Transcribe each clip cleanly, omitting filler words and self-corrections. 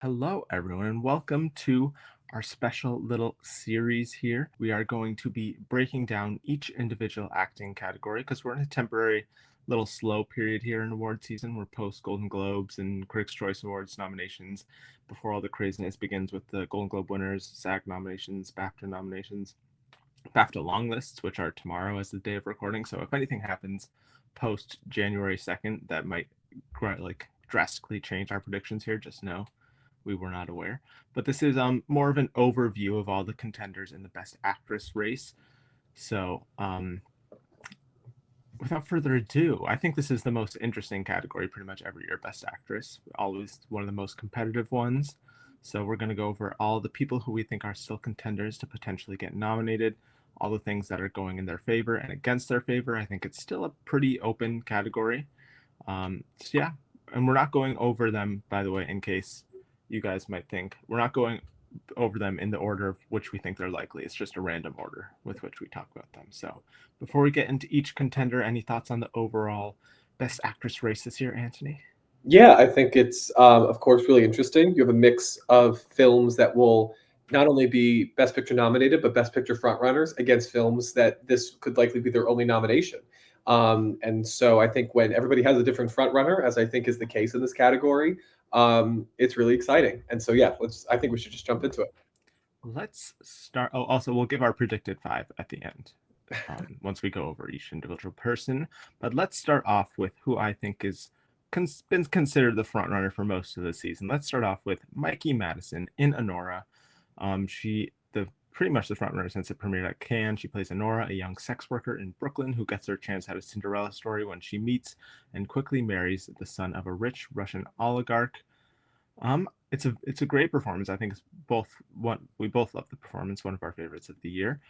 Hello, everyone, and welcome to our special little series here. We are going to be breaking down each individual acting category because we're in a temporary little slow period here in award season. We're post Golden Globes and Critics' Choice Awards nominations before all the craziness begins with the Golden Globe winners, SAG nominations, BAFTA nominations, BAFTA long lists, which are tomorrow as the day of recording. So if anything happens post January 2nd, that might drastically change our predictions here. Just know we were not aware. But this is more of an overview of all the contenders in the Best Actress race. So without further ado, I think this is the most interesting category pretty much every year. Best Actress, always one of the most competitive ones. So we're going to go over all the people who we think are still contenders to potentially get nominated, all the things that are going in their favor and against their favor. I think it's still a pretty open category. So yeah, and we're not going over them, by the way, in case you guys might think we're not going over them in the order of which we think they're likely. It's just a random order with which we talk about them. So before we get into each contender, any thoughts on the overall Best Actress race this year, Anthony? Yeah, I think it's, of course, really interesting. You have a mix of films that will not only be Best Picture nominated, but Best Picture frontrunners against films that this could likely be their only nomination. And so I think when everybody has a different frontrunner, as I think is the case in this category, it's really exciting. And so, yeah, I think we should just jump into it. Let's start. Oh, also, we'll give our predicted five at the end once we go over each individual person. But let's start off with who I think is been considered the front runner for most of the season. Let's start off with Mikey Madison in Anora. She the pretty much the front runner since it premiered at Cannes. She plays Anora, a young sex worker in Brooklyn who gets her chance at a Cinderella story when she meets and quickly marries the son of a rich Russian oligarch. It's a great performance. I think it's both one we both love the performance. One of our favorites of the year.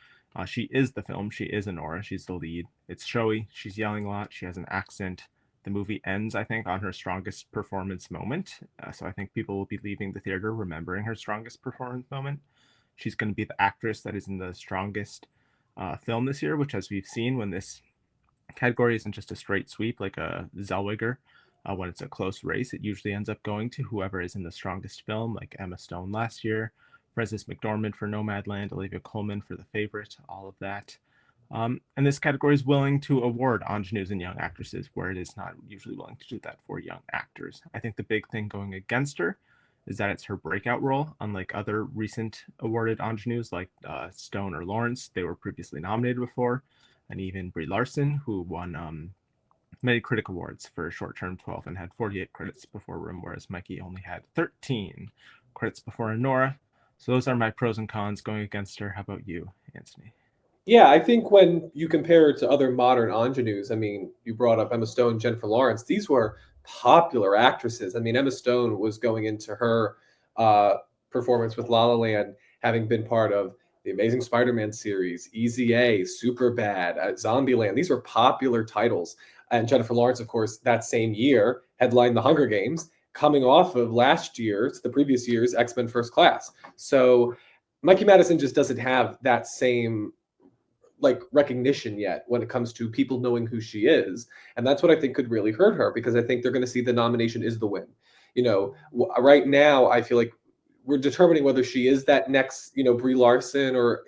She is the film. She is Anora. She's the lead. It's showy. She's yelling a lot. She has an accent. The movie ends, I think, on her strongest performance moment. So I think people will be leaving the theater remembering her strongest performance moment. She's going to be the actress that is in the strongest film this year, which, as we've seen, when this category isn't just a straight sweep like a Zellweger, when it's a close race, it usually ends up going to whoever is in the strongest film, like Emma Stone last year, Frances McDormand for Nomadland, Olivia Colman for The Favorite, all of that. And this category is willing to award ingenues and young actresses, where it is not usually willing to do that for young actors. I think the big thing going against her is that it's her breakout role. Unlike other recent awarded ingenues like Stone or Lawrence, they were previously nominated before, and even Brie Larson, who won many critic awards for Short Term 12 and had 48 credits before Room, whereas Mikey only had 13 credits before Anora. So those are my pros and cons going against her. How about you, Anthony? Yeah, I think when you compare it to other modern ingenues, I mean, you brought up Emma Stone, Jennifer Lawrence. These were popular actresses. I mean, Emma Stone was going into her uh, performance with La La Land, having been part of the Amazing Spider-Man series, Easy A, Super Bad, Zombieland. These were popular titles. And Jennifer Lawrence, of course, that same year headlined the Hunger Games, coming off of the previous year's X-Men First Class. So Mikey Madison just doesn't have that same like recognition yet when it comes to people knowing who she is, and that's what I think could really hurt her, because I think they're going to see the nomination is the win. Right now I feel like we're determining whether she is that next, Brie Larson or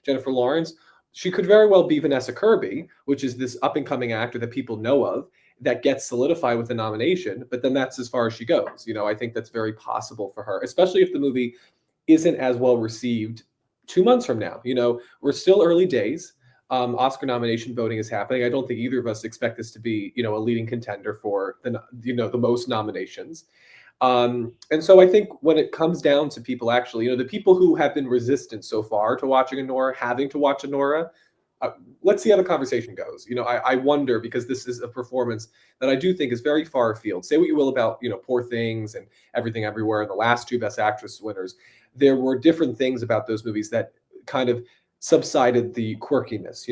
Jennifer Lawrence. She could very well be Vanessa Kirby, which is this up and coming actor that people know of, that gets solidified with the nomination, but then that's as far as she goes. I think that's very possible for her, especially if the movie isn't as well received 2 months from now. We're still early days. Oscar nomination voting is happening. I don't think either of us expect this to be, a leading contender for the most nominations. And so I think when it comes down to people actually, the people who have been resistant so far to watching Anora, having to watch Anora, let's see how the conversation goes. I wonder, because this is a performance that I do think is very far afield. Say what you will about, Poor Things and Everything Everywhere, and the last two Best Actress winners. There were different things about those movies that kind of subsided the quirkiness.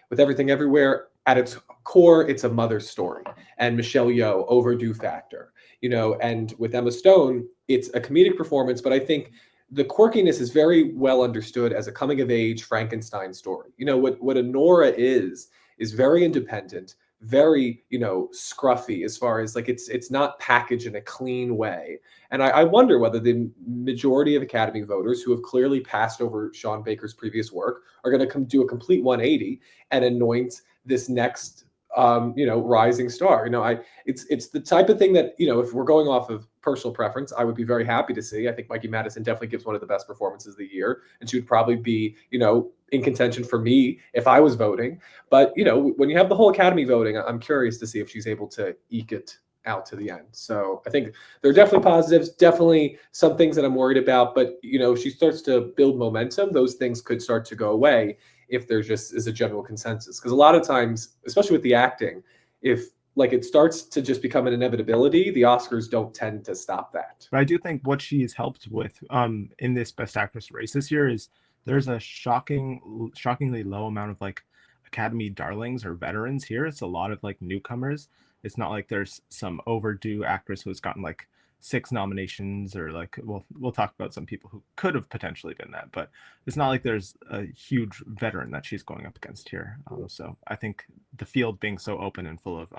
With Everything Everywhere, at its core, it's a mother story, and Michelle Yeoh, overdue factor. And with Emma Stone, it's a comedic performance, but I think the quirkiness is very well understood as a coming of age Frankenstein story. What Anora is very independent, very, scruffy as far as like it's not packaged in a clean way. And I wonder whether the majority of Academy voters who have clearly passed over Sean Baker's previous work are going to come do a complete 180 and anoint this next rising star. It's the type of thing that, if we're going off of personal preference, I would be very happy to see. I think Mikey Madison definitely gives one of the best performances of the year, and she would probably be, in contention for me if I was voting. But, when you have the whole Academy voting, I'm curious to see if she's able to eke it out to the end. So I think there are definitely positives, definitely some things that I'm worried about. But, if she starts to build momentum, those things could start to go away if there just is a general consensus. Because a lot of times, especially with the acting, if like it starts to just become an inevitability, the Oscars don't tend to stop that. But I do think what she's helped with in this Best Actress race this year is there's a shockingly low amount of like Academy darlings or veterans here. It's a lot of like newcomers. It's not like there's some overdue actress who's gotten like 6 nominations, or like we'll talk about some people who could have potentially been that, but it's not like there's a huge veteran that she's going up against here. So I think the field being so open and full of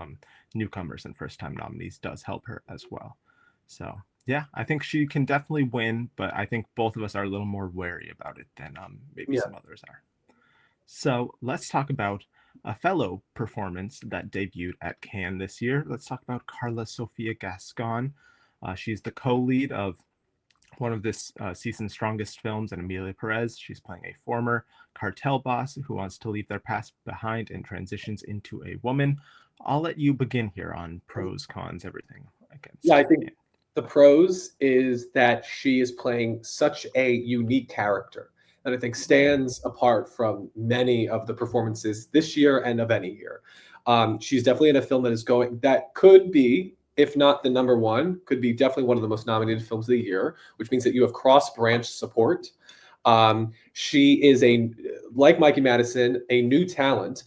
newcomers and first time nominees does help her as well. So yeah, I think she can definitely win, but I think both of us are a little more wary about it than maybe some others are. So let's talk about a fellow performance that debuted at Cannes this year. Let's talk about Carla Sofia Gascon. She's the co-lead of one of this season's strongest films, and Emilia Perez. She's playing a former cartel boss who wants to leave their past behind and transitions into a woman. I'll let you begin here on pros, cons, everything. Yeah, I think the pros is that she is playing such a unique character that I think stands apart from many of the performances this year and of any year. She's definitely in a film that could be, if not the number one, could be definitely one of the most nominated films of the year, which means that you have cross-branch support. She is like Mikey Madison, a new talent,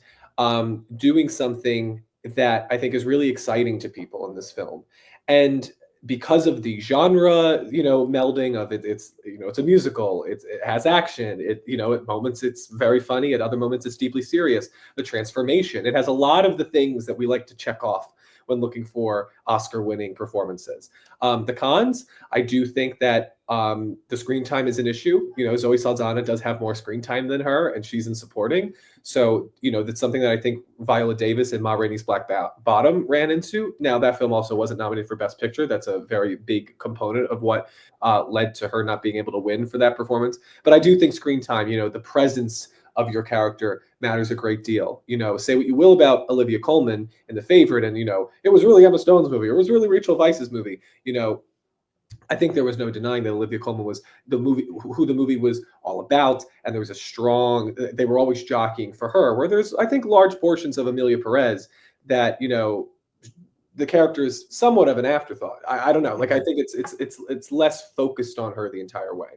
doing something that I think is really exciting to people in this film. And because of the genre, melding of it, it's a musical. It has action. At moments it's very funny. At other moments it's deeply serious. The transformation. It has a lot of the things that we like to check off when looking for Oscar-winning performances. The cons, I do think that the screen time is an issue. Zoe Saldana does have more screen time than her, and she's in supporting. So, that's something that I think Viola Davis and Ma Rainey's Black Bottom ran into. Now, that film also wasn't nominated for Best Picture. That's a very big component of what led to her not being able to win for that performance. But I do think screen time, the presence of your character matters a great deal. Say what you will about Olivia Colman in The Favorite, and it was really Emma Stone's movie, or it was really Rachel Weisz's movie. I think there was no denying that Olivia Colman was who the movie was all about, and there was they were always jockeying for her. Where there's, I think, large portions of Emilia Perez that the character is somewhat of an afterthought. I don't know. Like, I think it's less focused on her the entire way.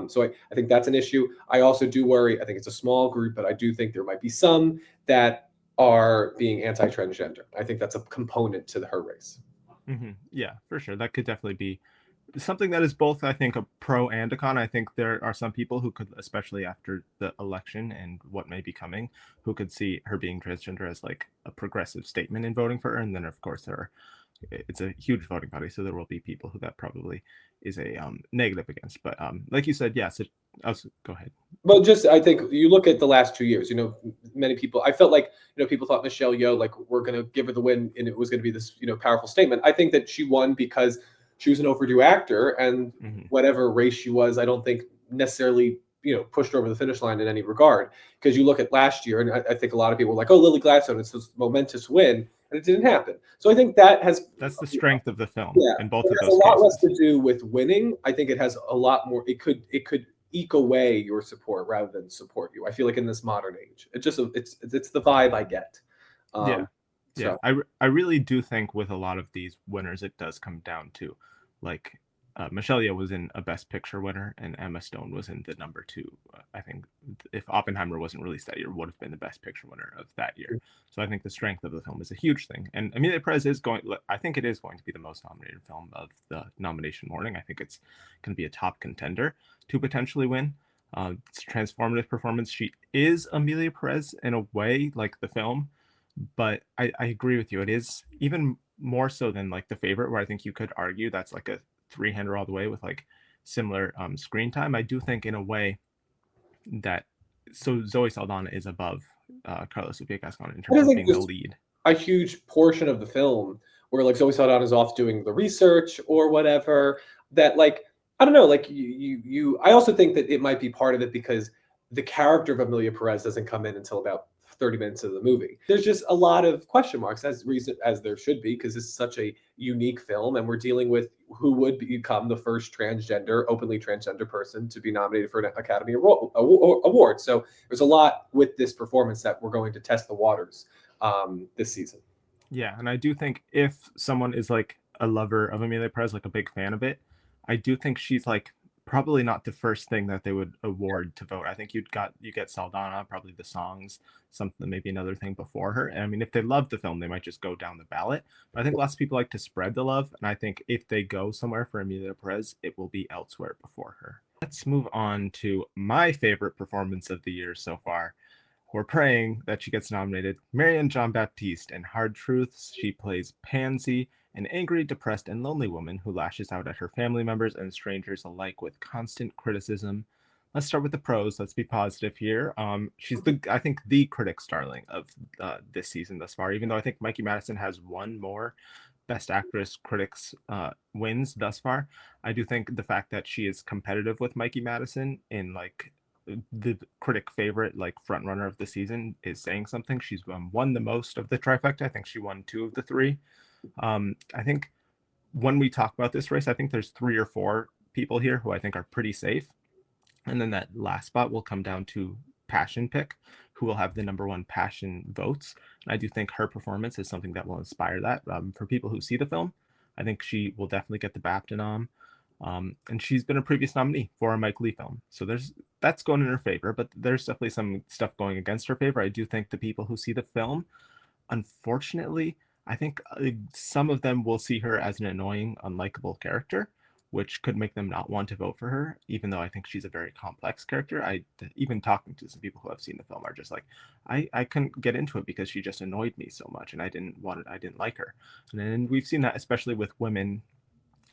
So I think that's an issue. I also do worry. I think it's a small group, but I do think there might be some that are being anti-transgender. I think that's a component to her race. Mm-hmm. Yeah, for sure. That could definitely be something that is both, I think, a pro and a con. I think there are some people who could, especially after the election and what may be coming, who could see her being transgender as like a progressive statement in voting for her. And then, of course, it's a huge voting body, so there will be people who that probably is a negative against. But like you said, yes. Go ahead. Well, I think you look at the last 2 years. Many people. I felt like people thought Michelle Yeoh, like, we're going to give her the win, and it was going to be this powerful statement. I think that she won because she was an overdue actor, and whatever race she was, I don't think necessarily pushed her over the finish line in any regard. Because you look at last year, and I think a lot of people were like, oh, Lily Gladstone, it's this momentous win, and it didn't happen. So I think that's the strength of the film. Yeah, in both of those cases. A lot less to cases. do with winning. I think it has a lot more. It could eke away your support rather than support you. I feel like in this modern age, it's the vibe I get. Yeah. So. I really do think with a lot of these winners, it does come down to, like, Michelle Yeoh was in a Best Picture winner, and Emma Stone was in the number 2. I think if Oppenheimer wasn't released that year, would have been the Best Picture winner of that year. So I think the strength of the film is a huge thing. And Emilia Perez I think it is going to be the most nominated film of the nomination morning. I think it's going to be a top contender to potentially win. It's a transformative performance. She is Emilia Perez in a way, like the film. But I agree with you. It is even more so than like The Favorite, where I think you could argue that's like a three-hander all the way with like similar screen time. I do think in a way that so Zoe Saldana is above Carlos Sofia Gascon in I terms don't of think being the there's lead. a huge portion of the film where like Zoe Saldana is off doing the research or whatever that like I don't know like I also think that it might be part of it because the character of Amelia Perez doesn't come in until about 30 minutes of the movie. There's just a lot of question marks as reason as there should be because this is such a unique film and we're dealing with who would become the first openly transgender person to be nominated for an Academy Award. So there's a lot with this performance that we're going to test the waters this season. Yeah, and I do think if someone is like a lover of Amelia Perez, like a big fan of it, I do think she's like probably not the first thing that they would award to vote. I think you get Saldana, probably the songs, something maybe another thing before her. And I mean, if they love the film, they might just go down the ballot. But I think lots of people like to spread the love, and I think if they go somewhere for Amelia Perez, it will be elsewhere before her. Let's move on to my favorite performance of the year so far. We're praying that she gets nominated. Marianne Jean Baptiste in Hard Truths. She plays Pansy, an angry, depressed, and lonely woman who lashes out at her family members and strangers alike with constant criticism. Let's start with the pros. Let's be positive here. She's I think, the critics' darling of this season thus far. Even though I think Mikey Madison has one more Best Actress critics wins thus far, I do think the fact that she is competitive with Mikey Madison in like the critic favorite, like front runner of the season, is saying something. She's won the most of the trifecta. I think she won two of the three. I think when we talk about this race, I think there's three or four people here who I think are pretty safe. And then that last spot will come down to passion pick, who will have the number one passion votes. And I do think her performance is something that will inspire that for people who see the film. I think she will definitely get the BAFTA nom. And she's been a previous nominee for a Mike Lee film. So that's going in her favor, but there's definitely some stuff going against her favor. I do think the people who see the film, unfortunately, I think some of them will see her as an annoying, unlikable character, which could make them not want to vote for her, even though I think she's a very complex character. Even talking to some people who have seen the film are just like, I couldn't get into it because she just annoyed me so much and I didn't like her. And then we've seen that especially with women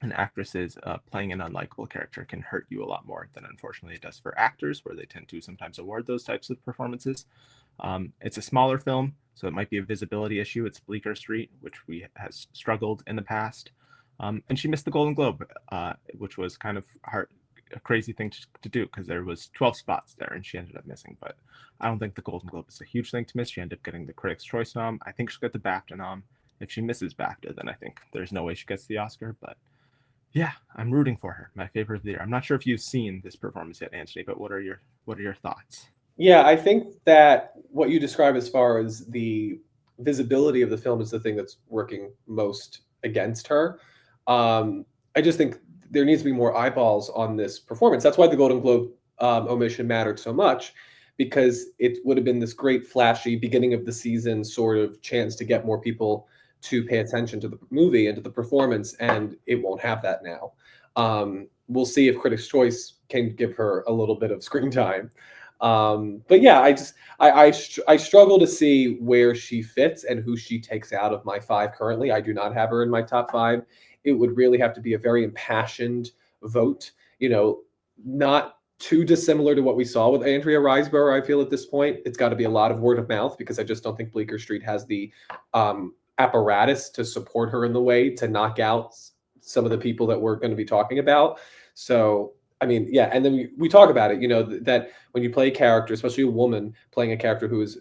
and actresses, playing an unlikable character can hurt you a lot more than unfortunately it does for actors, where they tend to sometimes award those types of performances. It's a smaller film, so it might be a visibility issue. It's Bleecker Street, which we has struggled in the past, and she missed the Golden Globe, which was kind of a crazy thing to do because there was 12 spots there and she ended up missing. But I don't think the Golden Globe is a huge thing to miss. She ended up getting the Critics' Choice nom. I think she'll get the BAFTA nom. If she misses BAFTA, then I think there's no way she gets the Oscar. But yeah, I'm rooting for her. My favorite of the year. I'm not sure if you've seen this performance yet, Anthony, but what are your thoughts? Yeah, I think that what you describe as far as the visibility of the film is the thing that's working most against her. I just think there needs to be more eyeballs on this performance. That's why the Golden Globe omission mattered so much, because it would have been this great, flashy beginning of the season sort of chance to get more people to pay attention to the movie and to the performance, and it won't have that now. We'll see if Critics' Choice can give her a little bit of screen time. But yeah, I struggle to see where she fits and who she takes out of my five currently. I do not have her in my top five. It would really have to be a very impassioned vote, not too dissimilar to what we saw with Andrea Riseborough. I feel at this point, it's got to be a lot of word of mouth because I just don't think Bleecker Street has the apparatus to support her in the way to knock out some of the people that we're going to be talking about. So I mean, yeah, and then we talk about it, that when you play a character, especially a woman playing a character who is,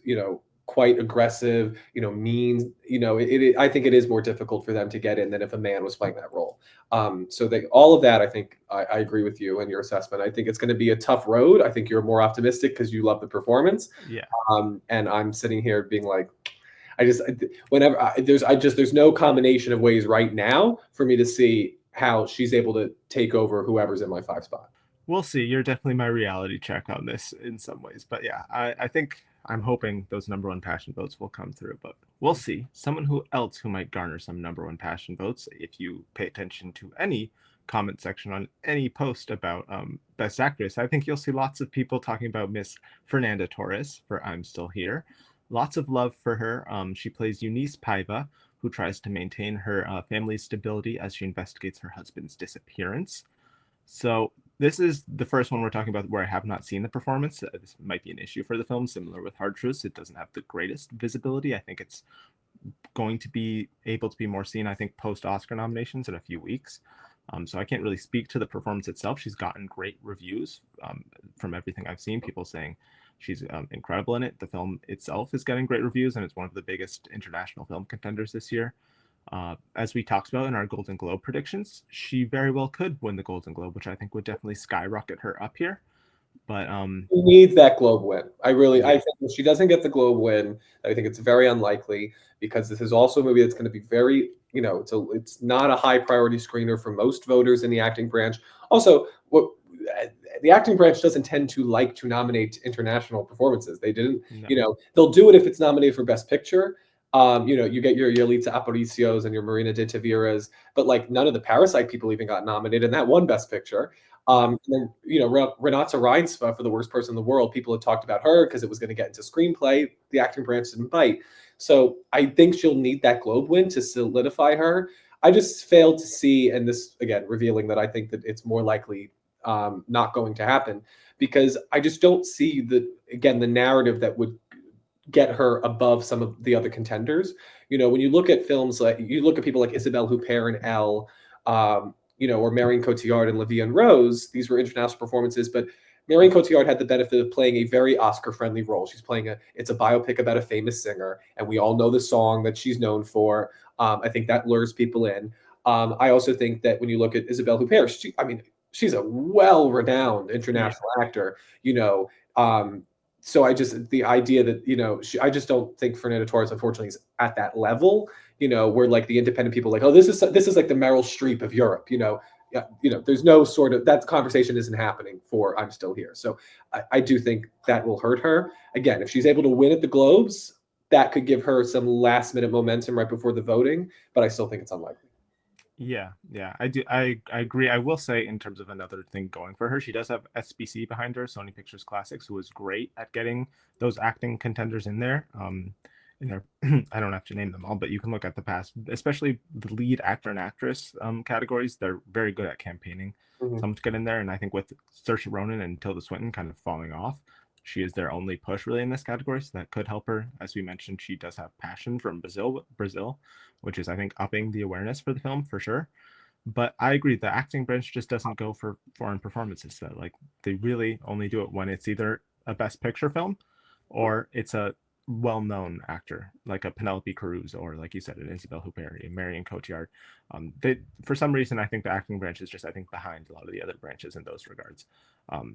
quite aggressive, mean, I think it is more difficult for them to get in than if a man was playing that role. So all of that, I think I agree with you and your assessment. I think it's going to be a tough road. I think you're more optimistic because you love the performance. Yeah. And I'm sitting here being like, there's no combination of ways right now for me to see how she's able to take over whoever's in my five spot. We'll see. You're definitely my reality check on this in some ways. But yeah, I think I'm hoping those number one passion votes will come through, but we'll see. Someone who might garner some number one passion votes, if you pay attention to any comment section on any post about Best Actress, I think you'll see lots of people talking about Miss Fernanda Torres for I'm Still Here. lots of love for her. She plays Eunice Paiva, who tries to maintain her family's stability as she investigates her husband's disappearance. So this is the first one we're talking about where I have not seen the performance. This might be an issue for the film, similar with Hard Truths. It doesn't have the greatest visibility. I think it's going to be able to be more seen, I think, post Oscar nominations in a few weeks. So I can't really speak to the performance itself. She's gotten great reviews from everything I've seen. People saying she's incredible in it. The film itself is getting great reviews, and it's one of the biggest international film contenders this year. As we talked about in our Golden Globe predictions, she very well could win the Golden Globe, which I think would definitely skyrocket her up here. But She needs that Globe win. I yeah, think if she doesn't get the Globe win, I think it's very unlikely because this is also a movie that's going to be very, it's not a high priority screener for most voters in the acting branch. Also, what the acting branch doesn't tend to like to nominate international performances. They didn't, no, they'll do it if it's nominated for Best Picture. You get your Yalitza Aparicio's and your Marina de Tavira's, but like none of the Parasite people even got nominated, and that won Best Picture. And then, Renata Reinsva for the worst person in the world. People had talked about her because it was going to get into screenplay. The acting branch didn't bite. So I think she'll need that Globe win to solidify her. I just failed to see, and this again revealing that I think that it's more likely not going to happen because I just don't see the narrative that would get her above some of the other contenders. When you look at films like you look at people like Isabelle Huppert and Elle, or Marion Cotillard and La Vie en Rose, these were international performances, but Marion Cotillard had the benefit of playing a very Oscar-friendly role. She's playing it's a biopic about a famous singer, and we all know the song that she's known for. I think that lures people in. I also think that when you look at Isabelle Huppert, she's a well-renowned yeah, international actor. So the idea that I just don't think Fernanda Torres unfortunately is at that level. Where like the independent people are like, oh, this is like the Meryl Streep of Europe. Yeah, there's no sort of that conversation isn't happening for I'm Still Here. So I do think that will hurt her. Again, if she's able to win at the Globes, that could give her some last minute momentum right before the voting, but I still think it's unlikely. yeah. I do. I agree. I will say, in terms of another thing going for her, she does have SPC behind her, Sony Pictures Classics, who is great at getting those acting contenders in there. In there, I don't have to name them all, but you can look at the past, especially the lead actor and actress categories. They're very good at campaigning Mhm. some to get in there. And I think with Saoirse Ronan and Tilda Swinton kind of falling off, she is their only push really in this category. So that could help her. As we mentioned, she does have passion from Brazil, which is I think upping the awareness for the film for sure. But I agree, the acting branch just doesn't go for foreign performances. That like they really only do it when it's either a Best Picture film or it's a well-known actor like a Penelope Cruz or like you said an Isabelle Huppert, a Marion Cotillard. They for some reason I think the acting branch is just I think behind a lot of the other branches in those regards.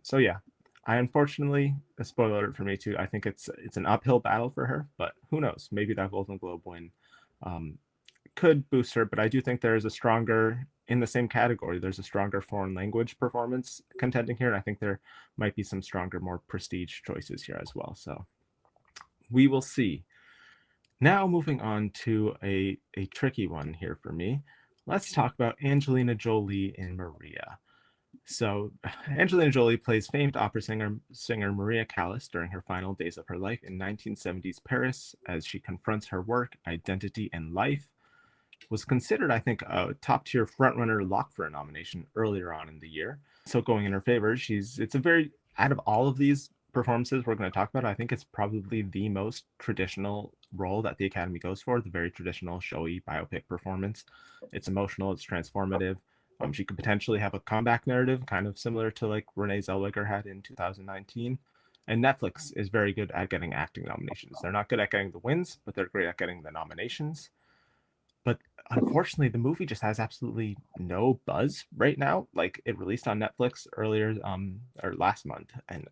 So yeah, I unfortunately a spoiler alert for me too. I think it's an uphill battle for her, but who knows? Maybe that Golden Globe win um, could boost her. But I do think there is a stronger in the same category. There's a stronger foreign language performance contending here, and I think there might be some stronger, more prestige choices here as well. So we will see. Now moving on to a tricky one here for me. Let's talk about Angelina Jolie in Maria. So, Angelina Jolie plays famed opera singer Maria Callas during her final days of her life in 1970s Paris as she confronts her work, identity, and life. Was considered, I think, a top tier frontrunner lock for a nomination earlier on in the year. So, going in her favor, it's a very, out of all of these performances we're going to talk about, I think it's probably the most traditional role that the Academy goes for, the very traditional, showy biopic performance. It's emotional, it's transformative. She could potentially have a comeback narrative, kind of similar to like Renee Zellweger had in 2019. And Netflix is very good at getting acting nominations. They're not good at getting the wins, but they're great at getting the nominations. But unfortunately, the movie just has absolutely no buzz right now. Like it released on Netflix earlier, or last month, and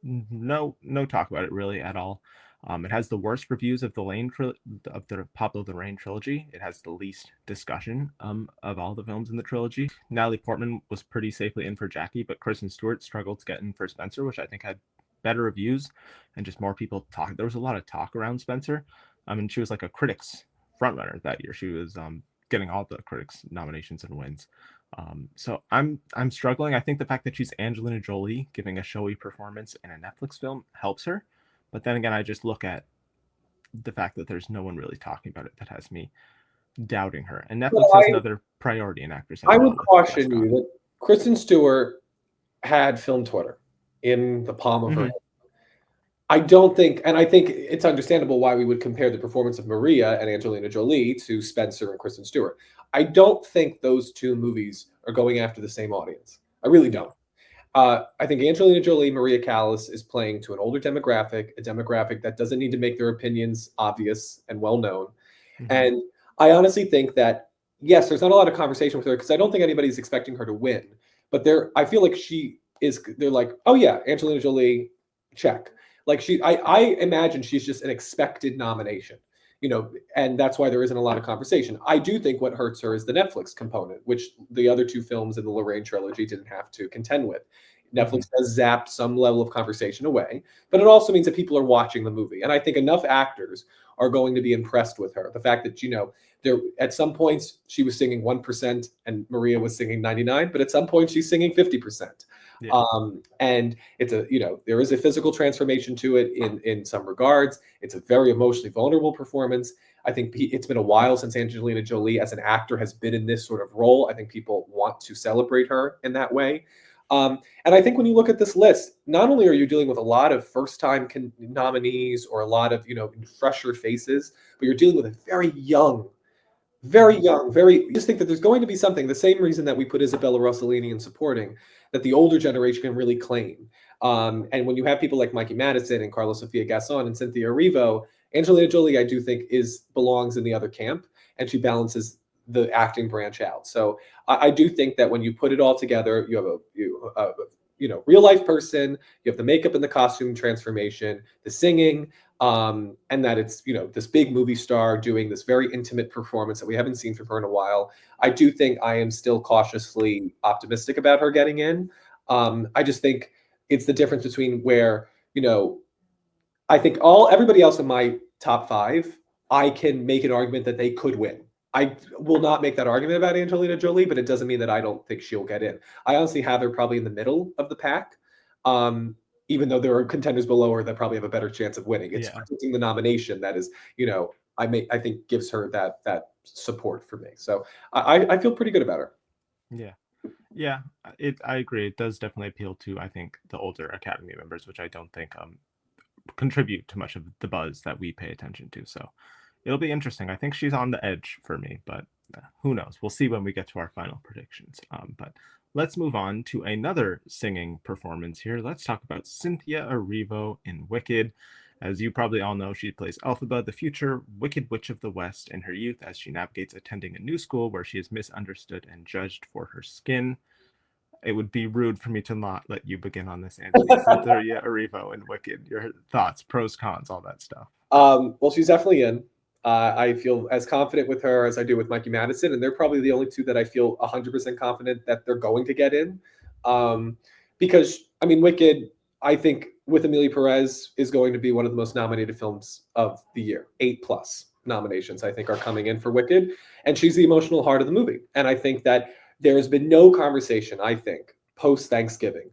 no talk about it really at all. It has the worst reviews of of the Pablo Larraín trilogy. It has the least discussion of all the films in the trilogy. Natalie Portman was pretty safely in for Jackie, but Kristen Stewart struggled to get in for Spencer, which I think had better reviews and just more people talk. There was a lot of talk around Spencer. I mean, she was like a critics frontrunner that year. She was getting all the critics nominations and wins. So I'm struggling. I think the fact that she's Angelina Jolie giving a showy performance in a Netflix film helps her. But then again, I just look at the fact that there's no one really talking about it that has me doubting her. And Netflix Well, has another priority in actors as I well would with Bella caution Scott. you that Kristen Stewart had film Twitter in the palm of her hand. Hmm. I don't think, and I think it's understandable why we would compare the performance of Maria and Angelina Jolie to Spencer and Kristen Stewart. I don't think those two movies are going after the same audience. I really Yeah. don't. I think Angelina Jolie, Maria Callas is playing to an older demographic, a demographic that doesn't need to make their opinions obvious and well known. Hmm. And I honestly think that yes, there's not a lot of conversation with her because I don't think anybody's expecting her to win. But I feel like she is. They're like, oh yeah, Angelina Jolie, check. Like I imagine she's just an expected nomination, and that's why there isn't a lot of conversation. I do think what hurts her is the Netflix component, which the other two films in the Lorraine trilogy didn't have to contend with. Hmm. Netflix has zapped some level of conversation away, but it also means that people are watching the movie. And I think enough actors are going to be impressed with her. The fact that, there at some points she was singing 1% and Maria was singing 99, but at some point she's singing 50%. Yeah. And it's there is a physical transformation to it in some regards. It's a very emotionally vulnerable performance. I think it's been a while since Angelina Jolie as an actor has been in this sort of role. I think people want to celebrate her in that way. And I think when you look at this list, not only are you dealing with a lot of first-time nominees or a lot of fresher faces, but you're dealing with a very Hmm. young, very. I just think that there's going to be something. The same reason that we put Isabella Rossellini in supporting, that the older generation can really claim. And when you have people like Mikey Madison and Carlos Sofia Gasson and Cynthia Erivo, Angelina Jolie, I do think belongs in the other camp, and she balances the acting branch out. So I do think that when you put it all together, you have real life person, you have the makeup and the costume transformation, the singing, and that it's this big movie star doing this very intimate performance that we haven't seen from her in a while. I do think I am still cautiously optimistic about her getting in. I just think it's the difference between where I think everybody else in my top five, I can make an argument that they could win. I will not make that argument about Angelina Jolie, but it doesn't mean that I don't think she'll get in. I honestly have her probably in the middle of the pack, even though there are contenders below her that probably have a better chance of winning. It's Yeah. predicting the nomination that is, I think gives her that support for me. So I feel pretty good about her. Yeah. Yeah. I agree. It does definitely appeal to, I think, the older Academy members, which I don't think contribute to much of the buzz that we pay attention to. So it'll be interesting. I think she's on the edge for me, but who knows? We'll see when we get to our final predictions. But let's move on to another singing performance here. Let's talk about Cynthia Erivo in Wicked. As you probably all know, she plays Elphaba, the future Wicked Witch of the West, in her youth as she navigates attending a new school where she is misunderstood and judged for her skin. It would be rude for me to not let you begin on this, Anthony. Cynthia Erivo and Wicked. Your thoughts, pros, cons, all that stuff. Well, she's definitely in. I feel as confident with her as I do with Mikey Madison, and they're probably the only two that I feel 100% confident that they're going to get in. Because, I mean, Wicked, I think with Amelia Perez is going to be one of the most nominated films of the year. 8+ nominations, I think, are coming in for Wicked, and she's the emotional heart of the movie. And I think that there has been no conversation, I think, post-Thanksgiving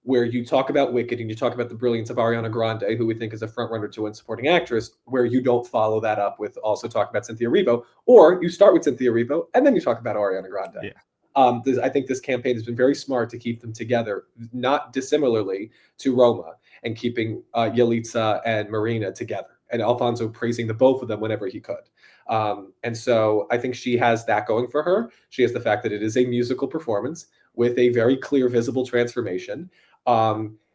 where you talk about Wicked and you talk about the brilliance of Ariana Grande, who we think is a frontrunner to win supporting actress, where you don't follow that up with also talking about Cynthia Erivo, or you start with Cynthia Erivo and then you talk about Ariana Grande. Yeah. I think this campaign has been very smart to keep them together, not dissimilarly to Roma, and keeping Yalitza and Marina together, and Alfonso praising the both of them whenever he could. And so I think she has that going for her. She has the fact that it is a musical performance with a very clear, visible transformation.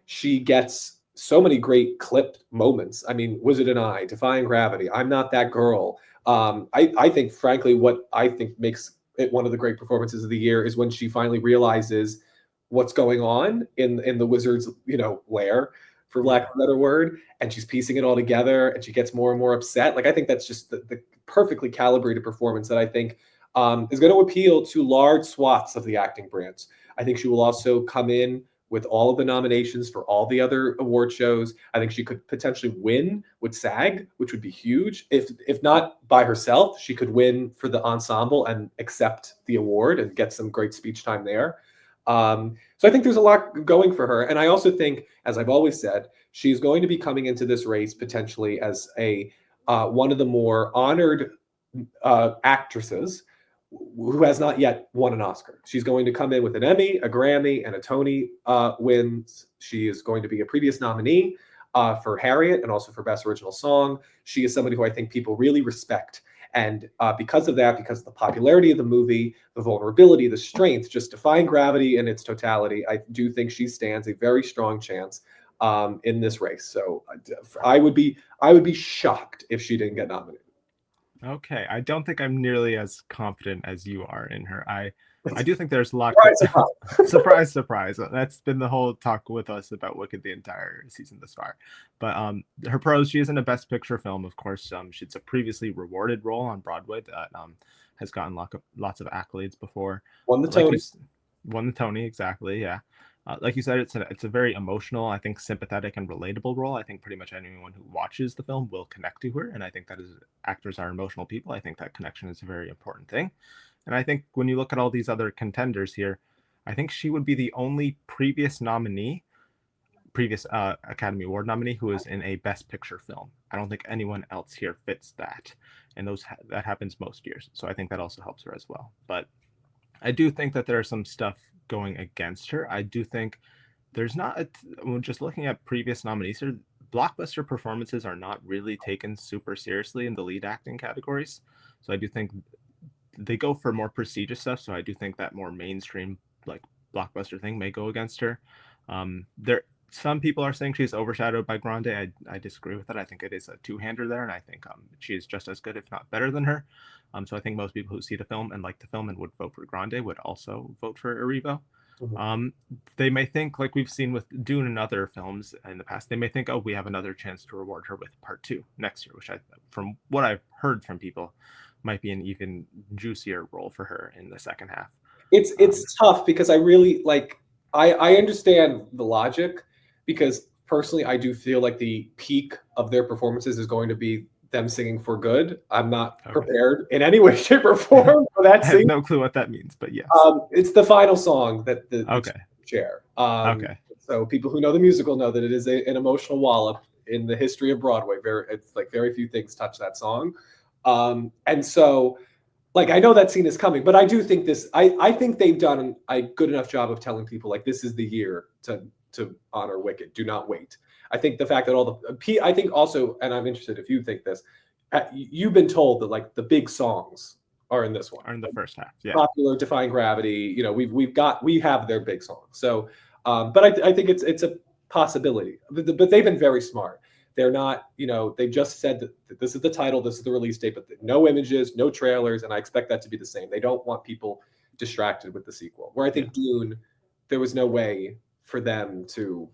She gets so many great clipped moments. I mean, Wizard and I, Defying Gravity, I'm Not That Girl. I think, frankly, what I think makes it one of the great performances of the year is when she finally realizes what's going on in the Wizard's, lair, for lack of a better word, and she's piecing it all together, and she gets more and more upset. Like, I think that's just the perfectly calibrated performance that I think is going to appeal to large swaths of the acting branch. I think she will also come in with all of the nominations for all the other award shows. I think she could potentially win with SAG, which would be huge. If not by herself, she could win for the ensemble and accept the award and get some great speech time there. So I think there's a lot going for her. And I also think, as I've always said, she's going to be coming into this race potentially as a one of the more honored actresses who has not yet won an Oscar. She's going to come in with an Emmy, a Grammy, and a Tony wins. She is going to be a previous nominee for Harriet and also for Best Original Song. She is somebody who I think people really respect. And because of that, because of the popularity of the movie, the vulnerability, the strength, just defying gravity in its totality, I do think she stands a very strong chance in this race. So I would be shocked if she didn't get nominated. Okay, I don't think I'm nearly as confident as you are in her. I do think there's a lot. Surprise, surprise. That's been the whole talk with us about Wicked the entire season thus far. But her pros, she isn't a Best Picture film, of course. She's a previously rewarded role on Broadway that has gotten lots of accolades before. Won the Tony. Won the Tony, exactly. Yeah. Like you said, it's a very emotional, I think, sympathetic and relatable role. I think pretty much anyone who watches the film will connect to her, and I think that as actors are emotional people, I think that connection is a very important thing. And I think when you look at all these other contenders here, I think she would be the only previous Academy Award nominee who is in a Best Picture film. I don't think anyone else here fits that, and that happens most years. So I think that also helps her as well. But I do think that there's some stuff going against her. I do think there's not, just looking at previous nominees here, blockbuster performances are not really taken super seriously in the lead acting categories. So I do think they go for more prestigious stuff. So I do think that more mainstream, like, blockbuster thing may go against her. Some people are saying she's overshadowed by Grande. I disagree with that. I think it is a two-hander there, and I think she is just as good, if not better than her. So I think most people who see the film and like the film and would vote for Grande would also vote for Erivo. Mm-hmm. They may think, like we've seen with Dune and other films in the past, they may think, oh, we have another chance to reward her with Part 2 next year, which from what I've heard from people, might be an even juicier role for her in the second half. It's tough because I really I understand the logic, because personally I do feel like the peak of their performances is going to be them singing For Good. I'm not prepared in any way, shape, or form for that. I have no clue what that means, but yes. It's the final song that the share. So people who know the musical know that it is an emotional wallop in the history of Broadway. It's like very few things touch that song. And so, like, I know that scene is coming, but I do think I think they've done a good enough job of telling people, like, this is the year to honor Wicked. Do not wait. I think the fact that I think also, and I'm interested if you think this, you've been told that, like, the big songs are in this one. Are in the first half. Yeah. Popular, Defying Gravity. You know, we have their big songs. So, but I think it's a possibility. But they've been very smart. They're not, they just said that this is the title, this is the release date, but no images, no trailers, and I expect that to be the same. They don't want people distracted with the sequel. Where I think Dune, there was no way for them to.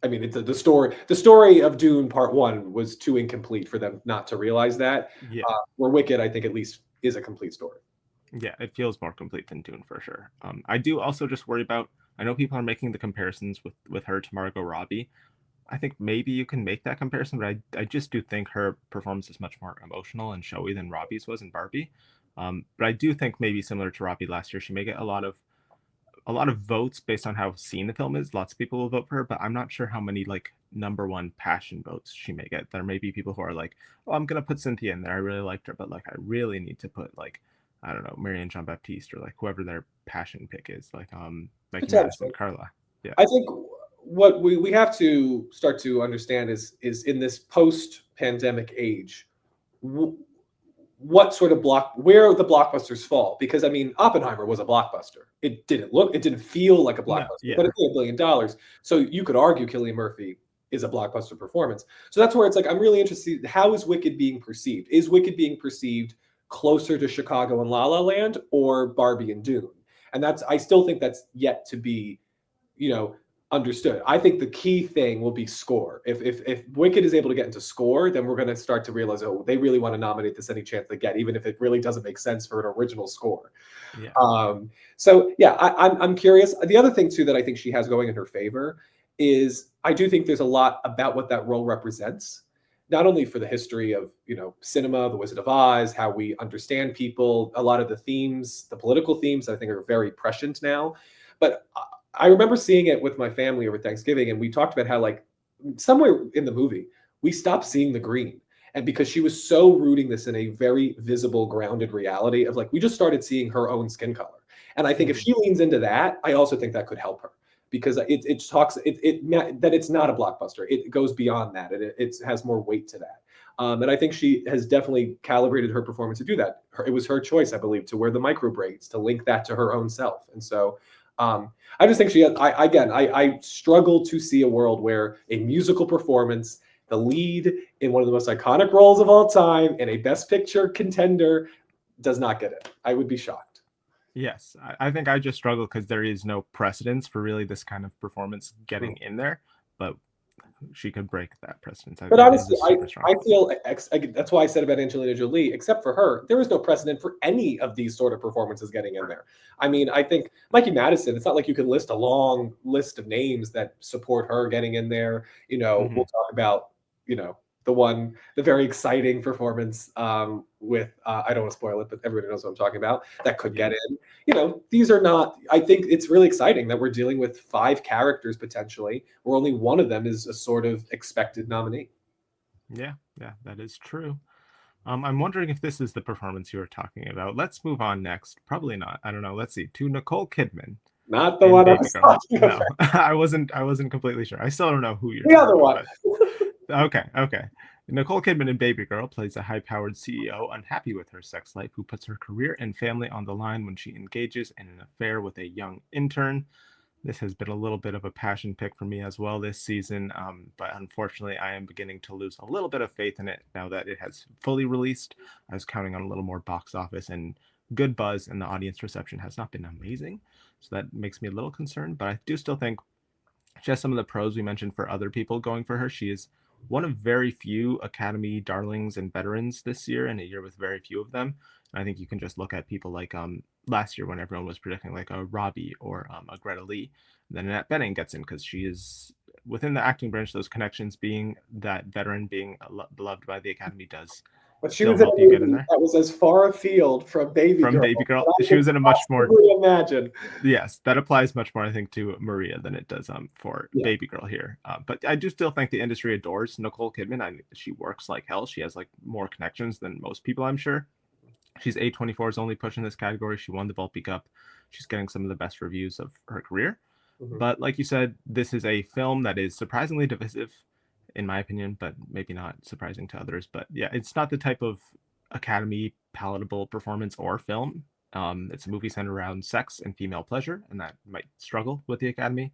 I mean, it's the story of Dune Part 1 was too incomplete for them not to realize that. Yeah. Where Wicked, I think, at least is a complete story. Yeah, it feels more complete than Dune for sure. I do also just worry about. I know people are making the comparisons with her to Margot Robbie. I think maybe you can make that comparison, but I just do think her performance is much more emotional and showy than Robbie's was in Barbie. But I do think maybe similar to Robbie last year, she may get a lot of votes based on how seen the film is. Lots of people will vote for her, but I'm not sure how many, like, number one passion votes she may get. There may be people who are like, oh, I'm gonna put Cynthia in there. I really liked her, but, like, I really need to put, like, I don't know, Marianne Jean-Baptiste or, like, whoever their passion pick is, like Madison, Carla. Yeah, I think what we have to start to understand is in this post-pandemic age, what sort of where the blockbusters fall. Because, I mean, Oppenheimer was a blockbuster. It didn't feel like a blockbuster, but it made $1 billion. So you could argue Cillian Murphy is a blockbuster performance. So that's where it's like, I'm really interested, how is Wicked being perceived? Is Wicked being perceived closer to Chicago and La La Land or Barbie and Dune? And I still think that's yet to be, understood. I think the key thing will be score. If Wicked is able to get into score, then we're going to start to realize, oh, they really want to nominate this any chance they get, even if it really doesn't make sense for an original score. Yeah. So yeah, I'm curious. The other thing too that I think she has going in her favor is I do think there's a lot about what that role represents, not only for the history of cinema, The Wizard of Oz, how we understand people, a lot of the themes, the political themes, I think are very prescient now, but I remember seeing it with my family over Thanksgiving, and we talked about how, like, somewhere in the movie, we stopped seeing the green. And because she was so rooting this in a very visible, grounded reality of like, we just started seeing her own skin color. And I think if Mhm. she leans into that, I also think that could help her because it talks that it's not a blockbuster. It goes beyond that. It has more weight to that. And I think she has definitely calibrated her performance to do that. It was her choice, I believe, to wear the micro braids to link that to her own self. And so I just think she had, I struggle to see a world where a musical performance, the lead in one of the most iconic roles of all time, and a Best Picture contender does not get it. I would be shocked. Yes, I think I just struggle because there is no precedence for really this kind of performance getting in there, but she could break that precedence. But It is a honestly, super strong I film. feel that's why I said about Angelina Jolie. Except for her, there is no precedent for any of these sort of performances getting in there. I mean, I think Mikey Madison. It's not like you can list a long list of names that support her getting in there. We'll Mhm. talk about the very exciting performance with I don't want to spoil it, but everybody knows what I'm talking about. That could Yeah. get in. These are not. I think it's really exciting that we're dealing with 5 characters potentially, where only one of them is a sort of expected nominee. Yeah, that is true. I'm wondering if this is the performance you were talking about. Let's move on next. Probably not. I don't know. Let's see. To Nicole Kidman Not the in one I Baby was Girl. talking No, about. I wasn't completely sure. I still don't know who you're The talking other about, one. but okay. Nicole Kidman in Baby Girl plays a high-powered CEO unhappy with her sex life who puts her career and family on the line when she engages in an affair with a young intern. This has been a little bit of a passion pick for me as well this season, but unfortunately, I am beginning to lose a little bit of faith in it now that it has fully released. I was counting on a little more box office and good buzz, and the audience reception has not been amazing. So that makes me a little concerned, but I do still think she has some of the pros we mentioned for other people going for her. She is one of very few Academy darlings and veterans this year, in a year with very few of them. And I think you can just look at people like last year when everyone was predicting like a Robbie or a Greta Lee. And then Annette Bening gets in because she is within the acting branch. Those connections, being that veteran, being beloved by the Academy, does But she still was in a help you get in movie there. that was as far afield from Baby From Girl Baby that Girl, I she can was in a much more possibly imagine. yes, that applies much more, I think, to Maria than it does for Yeah. Baby Girl here. But I do still think the industry adores Nicole Kidman. She works like hell. She has like more connections than most people, I'm sure. She's A24's only push in this category. She won the Volpe Cup. She's getting some of the best reviews of her career. Mhm. But like you said, this is a film that is surprisingly divisive, in my opinion, but maybe not surprising to others. But yeah, it's not the type of Academy palatable performance or film. It's a movie centered around sex and female pleasure, and that might struggle with the Academy.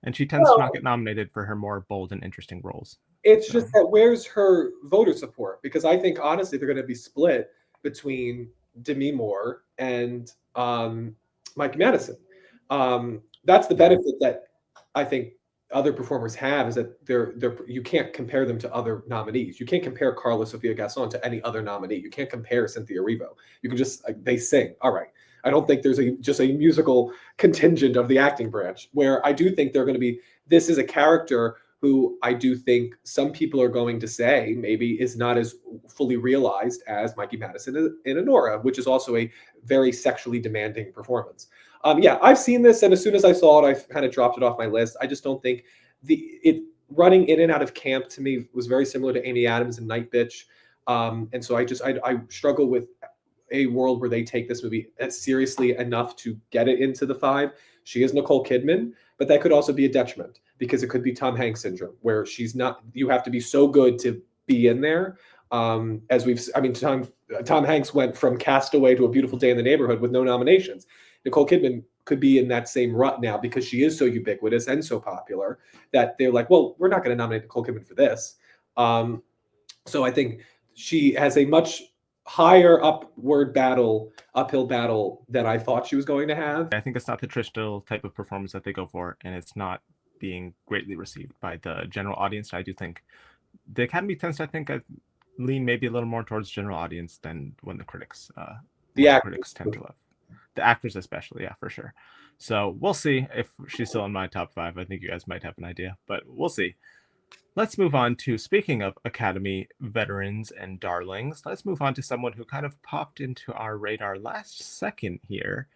And she tends to not Well, get nominated for her more bold and interesting roles. it's So just that where's her voter support? Because I think honestly they're going to be split between Demi Moore and Mike Madison. That's the yeah, benefit that I think other performers have is that they're you can't compare them to other nominees. You can't compare Carla Sofia Gasson to any other nominee. You can't compare Cynthia Erivo. You can just they sing. All right. I don't think there's just a musical contingent of the acting branch where I do think they're going to be. This is a character who I do think some people are going to say maybe is not as fully realized as Mikey Madison in Honora, which is also a very sexually demanding performance. Yeah, I've seen this, and as soon as I saw it, I kind of dropped it off my list. I just don't think it running in and out of camp to me was very similar to Amy Adams and Night Bitch, and so I struggle with a world where they take this movie as seriously enough to get it into the 5. She is Nicole Kidman, but that could also be a detriment because it could be Tom Hanks syndrome, where she's not. You have to be so good to be in there. As I mean, Tom Hanks went from Castaway to A Beautiful Day in the Neighborhood with no nominations. Nicole Kidman could be in that same rut now because she is so ubiquitous and so popular that they're like, well, we're not going to nominate Nicole Kidman for this. So I think she has a much higher uphill battle than I thought she was going to have. I think it's not the traditional type of performance that they go for, and it's not being greatly received by the general audience. I do think the Academy tends to, I think, lean maybe a little more towards general audience than when the critics, The what the actors. critics tend to love. The actors, especially, yeah, for sure. So we'll see if she's still in my top 5. I think you guys might have an idea, but we'll see. Let's move on to, speaking of Academy veterans and darlings, let's move on to someone who kind of popped into our radar last second here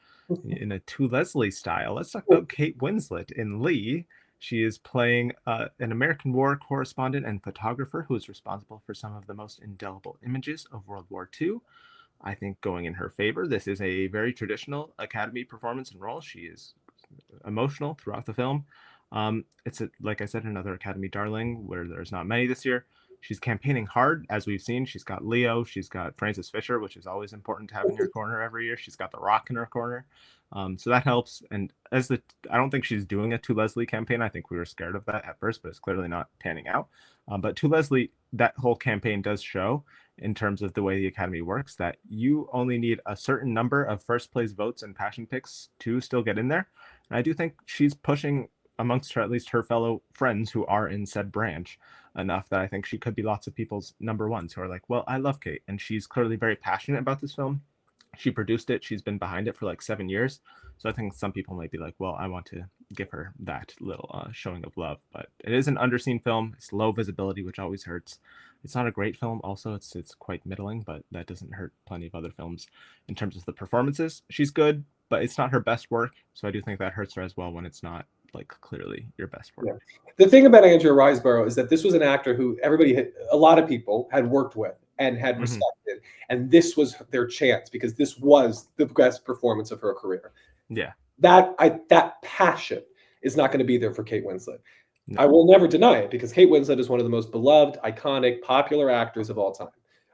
in a To Leslie style. Let's talk about Kate Winslet in Lee. She is playing an American war correspondent and photographer who is responsible for some of the most indelible images of World War II. I think going in her favor, this is a very traditional Academy performance and role. She is emotional throughout the film. Like I said, another Academy darling where there's not many this year. She's campaigning hard, as we've seen. She's got Leo, she's got Frances Fisher, which is always important to have in your corner every year. She's got The Rock in her corner, so that helps. And I don't think she's doing a To Leslie campaign. I think we were scared of that at first, but it's clearly not panning out. But To Leslie, that whole campaign does show, in terms of the way the Academy works, that you only need a certain number of first place votes and passion picks to still get in there. And I do think she's pushing amongst her, at least her fellow friends who are in said branch, enough that I think she could be lots of people's number ones who are like, well, I love Kate. And she's clearly very passionate about this film. She produced it. She's been behind it for like 7 years. So I think some people might be like, well, I want to give her that little showing of love. But it is an underseen film. It's low visibility, which always hurts. It's not a great film. Also, it's quite middling, but that doesn't hurt plenty of other films in terms of the performances. She's good, but it's not her best work. So I do think that hurts her as well when it's not like clearly your best work. Yeah. The thing about Andrea Riseborough is that this was an actor who a lot of people had worked with and had respected, and this was their chance because this was the best performance of her career. Yeah, that passion is not going to be there for Kate Winslet. No. I will never deny it because Kate Winslet is one of the most beloved, iconic, popular actors of all time.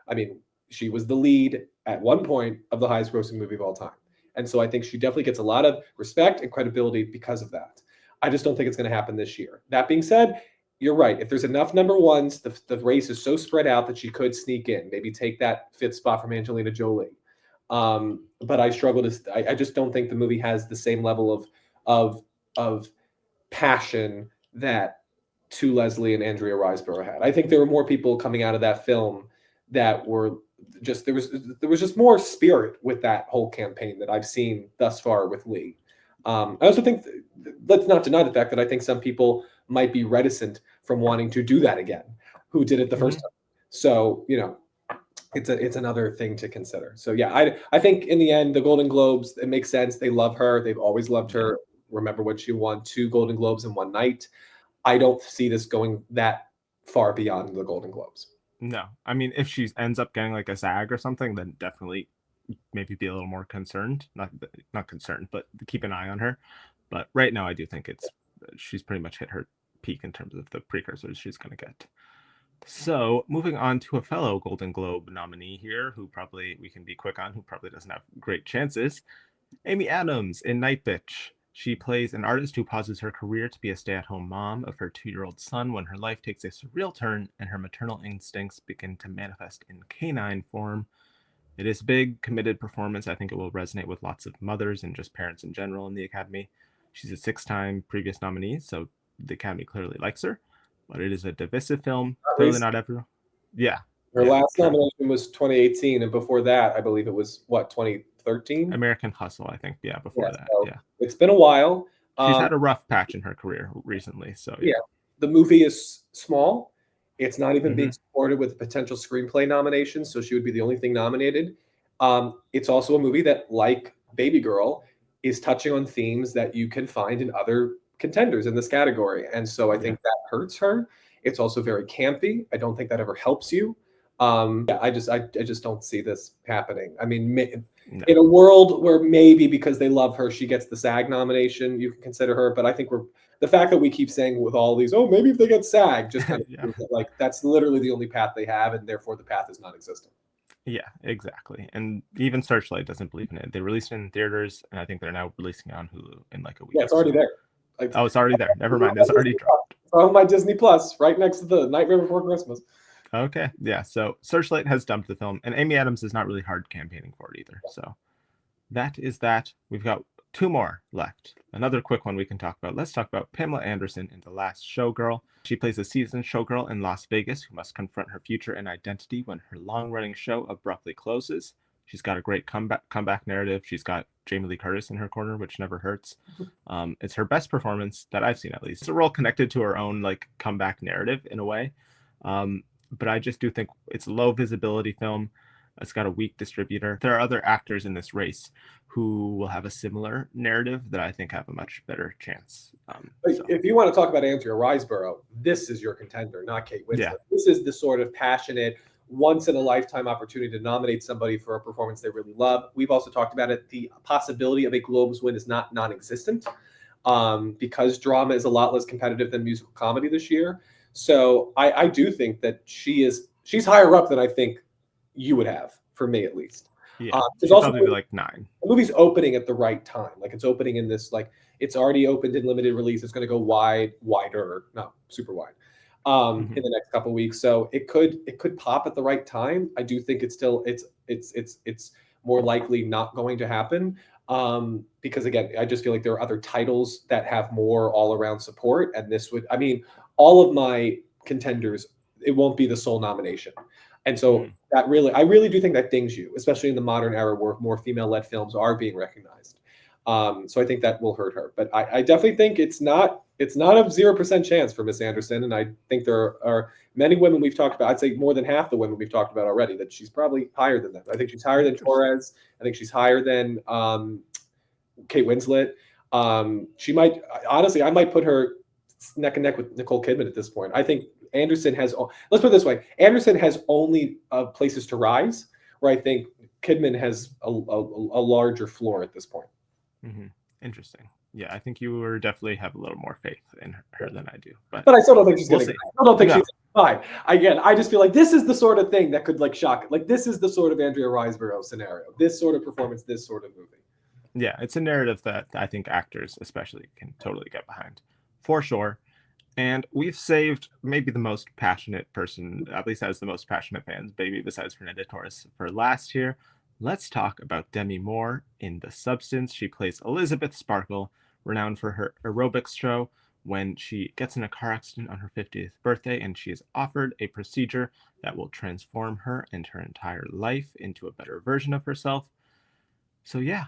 I mean, she was the lead at one point of the highest grossing movie of all time. And so I think she definitely gets a lot of respect and credibility because of that. I just don't think it's going to happen this year. That being said, you're right. If there's enough number ones, the race is so spread out that she could sneak in, maybe take that fifth spot from Angelina Jolie. But I struggle to. I just don't think the movie has the same level of passion that To Leslie and Andrea Riseborough had. I think there were more people coming out of that film that were just there was just more spirit with that whole campaign that I've seen thus far with Lee. I also think let's not deny the fact that I think some people might be reticent from wanting to do that again, who did it the first time. So it's another thing to consider. So yeah, I think in the end the Golden Globes, it makes sense. They love her. They've always loved her. Remember when she won 2 Golden Globes in one night. I don't see this going that far beyond the Golden Globes. No, I mean, if she ends up getting like a SAG or something, then definitely maybe be a little more concerned. Not concerned, but keep an eye on her. But right now, I do think she's pretty much hit her peak in terms of the precursors she's going to get. So moving on to a fellow Golden Globe nominee here, who probably we can be quick on, who probably doesn't have great chances. Amy Adams in Night Bitch. She plays an artist who pauses her career to be a stay-at-home mom of her 2-year-old son when her life takes a surreal turn and her maternal instincts begin to manifest in canine form. It is a big, committed performance. I think it will resonate with lots of mothers and just parents in general in the Academy. She's a 6-time previous nominee, so the Academy clearly likes her. But it is a divisive film. Clearly not everyone. Yeah. Her last nomination was 2018, and before that, I believe it was, 2013? American Hustle, I think. Yeah, before that. So it's been a while. She's had a rough patch in her career recently. So yeah. The movie is small. It's not even being supported with a potential screenplay nomination, so she would be the only thing nominated. It's also a movie that, like Baby Girl, is touching on themes that you can find in other contenders in this category. And so I think that hurts her. It's also very campy. I don't think that ever helps you. I just don't see this happening. I mean, in a world where maybe because they love her, she gets the SAG nomination, you can consider her. But I think the fact that we keep saying with all these, oh, maybe if they get SAG, just kind of proves that, like, that's literally the only path they have, and therefore the path is non-existent. Yeah, exactly. And even Searchlight doesn't believe in it. They released it in theaters, and I think they're now releasing it on Hulu in like a week. Yeah, it's already there. Oh, it's already there. Never mind. It's already dropped. Oh, my Disney Plus, right next to the Nightmare Before Christmas. Okay, yeah. So Searchlight has dumped the film, and Amy Adams is not really hard campaigning for it either. So that is that. We've got 2 more left. Another quick one we can talk about. Let's talk about Pamela Anderson in The Last Showgirl. She plays a seasoned showgirl in Las Vegas who must confront her future and identity when her long-running show abruptly closes. She's got a great comeback narrative. She's got Jamie Lee Curtis in her corner, which never hurts. It's her best performance that I've seen, at least. It's a role connected to her own like comeback narrative in a way. But I just do think it's a low visibility film. It's got a weak distributor. There are other actors in this race who will have a similar narrative that I think have a much better chance. So, If you want to talk about Andrea Riseborough, this is your contender, not Kate Winslet. yeah. This is the sort of passionate, once in a lifetime opportunity to nominate somebody for a performance they really love. We've also talked about it. The possibility of a Globes win is not non-existent, because drama is a lot less competitive than musical comedy this year. So I do think that she's higher up than I think you would have, for me at least. Yeah, There's she'd also probably be like 9. the movie's opening at the right time. Like it's opening in this, like it's already opened in limited release. It's going to go wider, not super wide, in the next couple of weeks. So it could pop at the right time. I do think it's still it's more likely not going to happen, because again, I just feel like there are other titles that have more all around support, and this would, I mean, all of my contenders, it won't be the sole nomination. And so that really, I really do think that dings you, especially in the modern era where more female-led films are being recognized. So I think that will hurt her. But I definitely think it's not a 0% chance for Miss Anderson. And I think there are many women we've talked about. I'd say more than half the women we've talked about already, that she's probably higher than them. I think she's higher than Torres. I think she's higher than Kate Winslet. She might, honestly, I might put her neck and neck with Nicole Kidman at this point. I think Anderson has, let's put it this way, Anderson has only places to rise, where I think Kidman has a larger floor at this point. Interesting. Yeah, I think you were definitely have a little more faith in her than I do. But I still don't think she's we'll going to. see. I still don't think she's fine. Again, I just feel like this is the sort of thing that could like shock. Like this is the sort of Andrea Riseborough scenario. This sort of performance, this sort of movie. Yeah, it's a narrative that I think actors especially can totally get behind, for sure. And we've saved maybe the most passionate person, at least has the most passionate fans, maybe besides Fernanda Torres, for last year. Let's talk about Demi Moore in The Substance. She plays Elizabeth Sparkle, renowned for her aerobics show, when she gets in a car accident on her 50th birthday, and she is offered a procedure that will transform her and her entire life into a better version of herself. So yeah,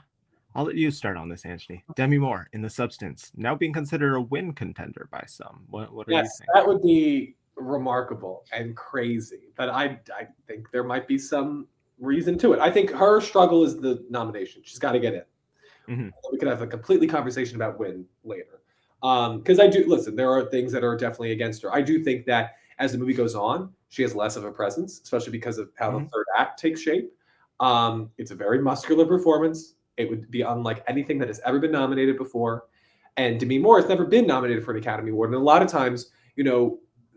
I'll let you start on this, Anthony. Demi Moore in The Substance, now being considered a win contender by some. What do you think? That would be remarkable and crazy. But I think there might be some reason to it. I think her struggle is the nomination. She's got to get in. We could have a completely conversation about win later. Because I do, listen, there are things that are definitely against her. I do think that as the movie goes on, she has less of a presence, especially because of how the third act takes shape. It's a very muscular performance. It would be unlike anything that has ever been nominated before. And Demi Moore has never been nominated for an Academy Award. And a lot of times,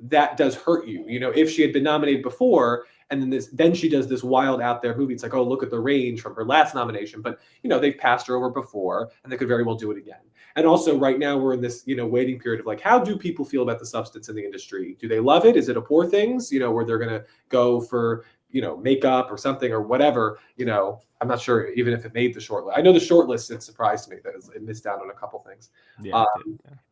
that does hurt you. If she had been nominated before and then she does this wild out there movie, it's like, oh, look at the range from her last nomination. But, they've passed her over before and they could very well do it again. And also right now we're in this, waiting period of like, how do people feel about The Substance in the industry? Do they love it? Is it a poor things, where they're going to go for, makeup or something or whatever, I'm not sure even if it made the short list. I know the short list, it surprised me that it missed out on a couple things. Yeah,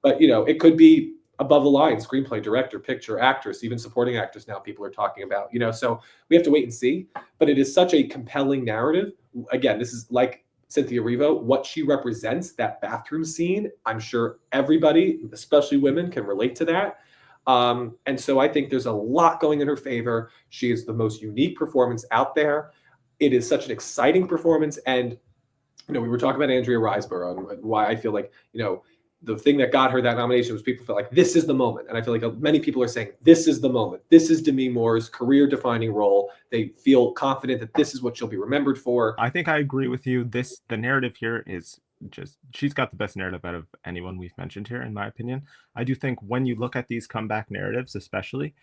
But, it could be above the line, screenplay, director, picture, actress, even supporting actors now people are talking about, so we have to wait and see. But it is such a compelling narrative. Again, this is like Cynthia Erivo, what she represents, that bathroom scene. I'm sure everybody, especially women, can relate to that. And so I think there's a lot going in her favor. She is the most unique performance out there. It is such an exciting performance. And, we were talking about Andrea Riseborough and why I feel like, the thing that got her that nomination was people felt like this is the moment. And I feel like many people are saying this is the moment. This is Demi Moore's career defining role. They feel confident that this is what she'll be remembered for. I think I agree with you. The narrative here is just, she's got the best narrative out of anyone we've mentioned here, in my opinion. I do think when you look at these comeback narratives, especially,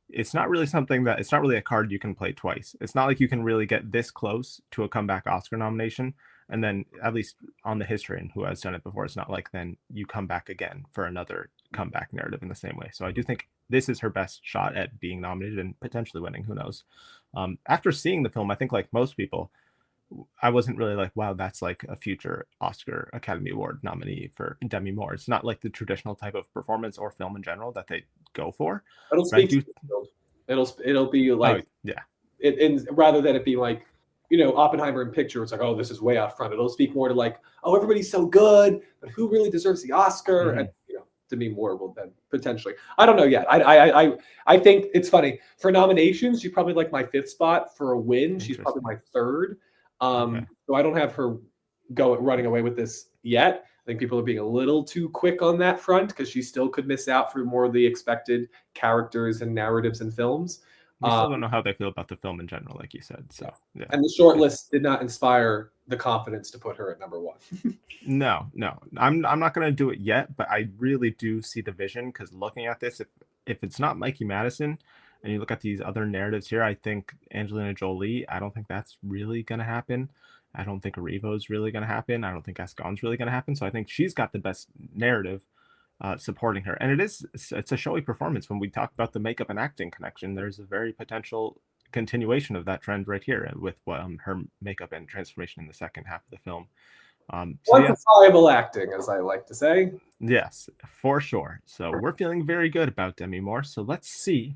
it's not really a card you can play twice. It's not like you can really get this close to a comeback Oscar nomination. And then, at least on the history and who has done it before, it's not like then you come back again for another comeback narrative in the same way. So I do think this is her best shot at being nominated and potentially winning. Who knows? After seeing the film, I think like most people, I wasn't really like, wow, that's like a future Oscar Academy Award nominee for Demi Moore. It's not like the traditional type of performance or film in general that they go for. It'll speak to the field. It'll be like, rather than it be like, Oppenheimer in picture, it's like, oh, this is way out front. It'll speak more to like, oh, everybody's so good, but who really deserves the Oscar? And Demi Moore will then potentially. I don't know yet. I think it's funny for nominations. She's probably like my fifth spot. For a win, she's probably my third. Okay. So I don't have her running away with this yet. I think people are being a little too quick on that front because she still could miss out for more of the expected characters and narratives in films. We still don't know how they feel about the film in general, like you said. So yeah. And the short list did not inspire the confidence to put her at number one. No, I'm not gonna do it yet, but I really do see the vision because looking at this, if it's not Mikey Madison, and you look at these other narratives here, I think Angelina Jolie. I don't think that's really gonna happen. I don't think Erivo's really gonna happen. I don't think Gascon's really gonna happen. So I think she's got the best narrative supporting her, and it's a showy performance. When we talk about the makeup and acting connection, there's a very potential continuation of that trend right here with her makeup and transformation in the second half of the film. Quantifiable acting, as I like to say. Yes, for sure. So we're feeling very good about Demi Moore. So let's see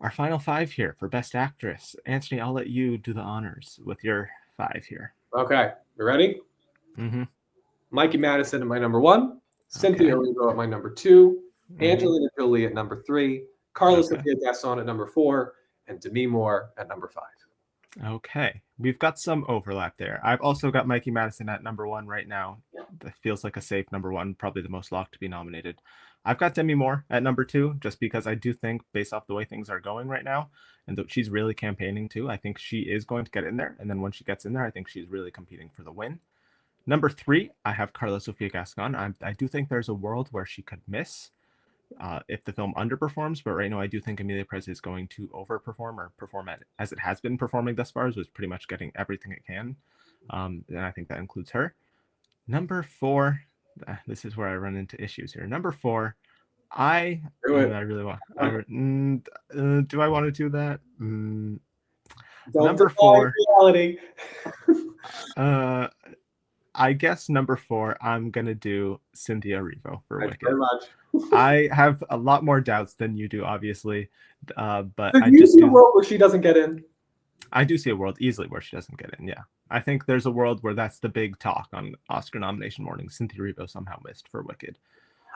our final five here for Best Actress. Anthony, I'll let you do the honors with your five here. Okay, you ready? Mm-hmm. Mikey Madison at my number one, Cynthia Erivo at my number two, Angelina Jolie at number three, Carlos Sofia Gaston at number four, and Demi Moore at number five. Okay, we've got some overlap there. I've also got Mikey Madison at number one right now. That feels like a safe number one, probably the most locked to be nominated. I've got Demi Moore at number two, just because I do think, based off the way things are going right now, and that she's really campaigning too, I think she is going to get in there. And then when she gets in there, I think she's really competing for the win. Number three, I have Carla Sofia Gascon. I do think there's a world where she could miss if the film underperforms, but right now I do think Emilia Perez is going to overperform or perform as it has been performing thus far, so it's pretty much getting everything it can. And I think that includes her. Number four, this is where I run into issues here. Number four, I really want. Do I want to do that? Number four. Reality. I guess number four, I'm gonna do Cynthia Erivo for Wicked. Very much. I have a lot more doubts than you do, obviously, but I just see a world where she doesn't get in. I do see a world easily where she doesn't get in. Yeah, I think there's a world where that's the big talk on Oscar nomination morning. Cynthia Erivo somehow missed for Wicked.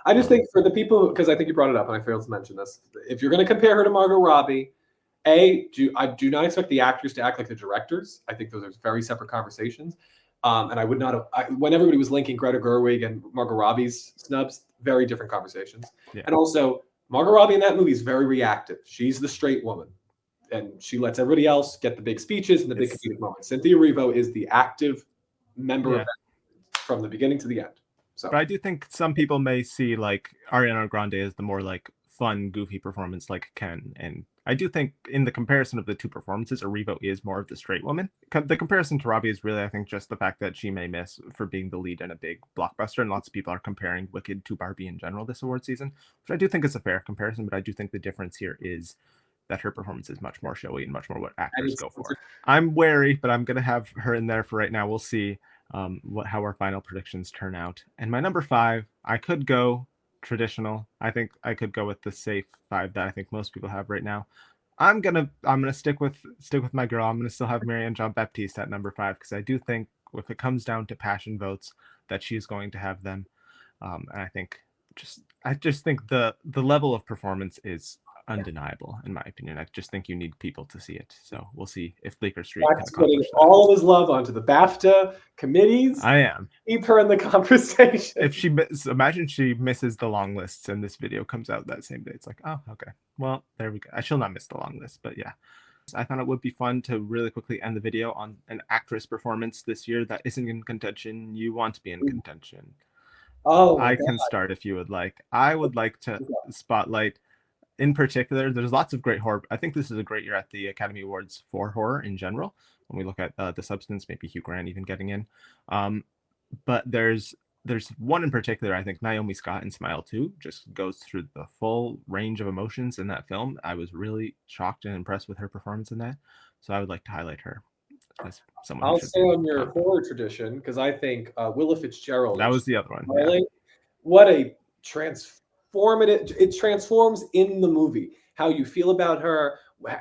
I just think for the people, because I think you brought it up and I failed to mention this, if you're going to compare her to Margot Robbie, I do not expect the actors to act like the directors. I think those are very separate conversations. And I would not have, when everybody was linking Greta Gerwig and Margot Robbie's snubs, very different conversations. Yeah. And also, Margot Robbie in that movie is very reactive. She's the straight woman, and she lets everybody else get the big speeches and the big comedic moments. Cynthia Erivo is the active member of that from the beginning to the end. So, but I do think some people may see like Ariana Grande as the more like fun, goofy performance like Ken. And I do think in the comparison of the two performances, Erivo is more of the straight woman. The comparison to Robbie is really, I think, just the fact that she may miss for being the lead in a big blockbuster. And lots of people are comparing Wicked to Barbie in general this award season, which I do think is a fair comparison. But I do think the difference here is that her performance is much more showy and much more what actors go for. I'm wary, but I'm going to have her in there for right now. We'll see how our final predictions turn out. And my number five, I could go traditional. I think I could go with the safe five that I think most people have right now. I'm gonna stick with my girl. I'm gonna still have Marianne Jean-Baptiste at number five because I do think if it comes down to passion votes that she's going to have them. And I just think the level of performance is undeniable in my opinion. I just think you need people to see it. So we'll see if Bleecker Street can putting all of his love onto the BAFTA committees. I am. Keep her in the conversation. If imagine she misses the long lists and this video comes out that same day. It's like, oh, okay. Well, there we go. I shall not miss the long list, but yeah. I thought it would be fun to really quickly end the video on an actress performance this year that isn't in contention. You want to be in contention. Oh, I can start if you would like. I would like to spotlight. In particular, there's lots of great horror. I think this is a great year at the Academy Awards for horror in general. When we look at The Substance, maybe Hugh Grant even getting in. But there's one in particular, I think Naomi Scott in Smile 2 just goes through the full range of emotions in that film. I was really shocked and impressed with her performance in that. So I would like to highlight her as someone. I'll stay on your horror tradition because I think Willa Fitzgerald. That was the other one. Yeah. What a it transforms in the movie how you feel about her,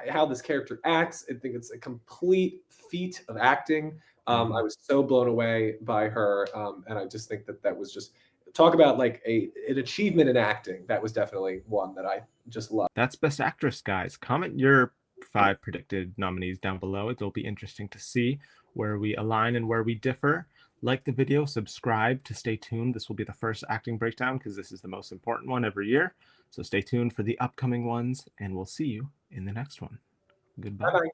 how this character acts. I think it's a complete feat of acting. I was so blown away by her, and I just think that was just talk about like an achievement in acting. That was definitely one that I just love. That's Best Actress, guys. Comment your 5 predicted nominees down below. It'll be interesting to see where we align and where we differ. Like the video, subscribe to stay tuned. This will be the first acting breakdown because this is the most important one every year. So stay tuned for the upcoming ones, and we'll see you in the next one. Goodbye. Bye-bye.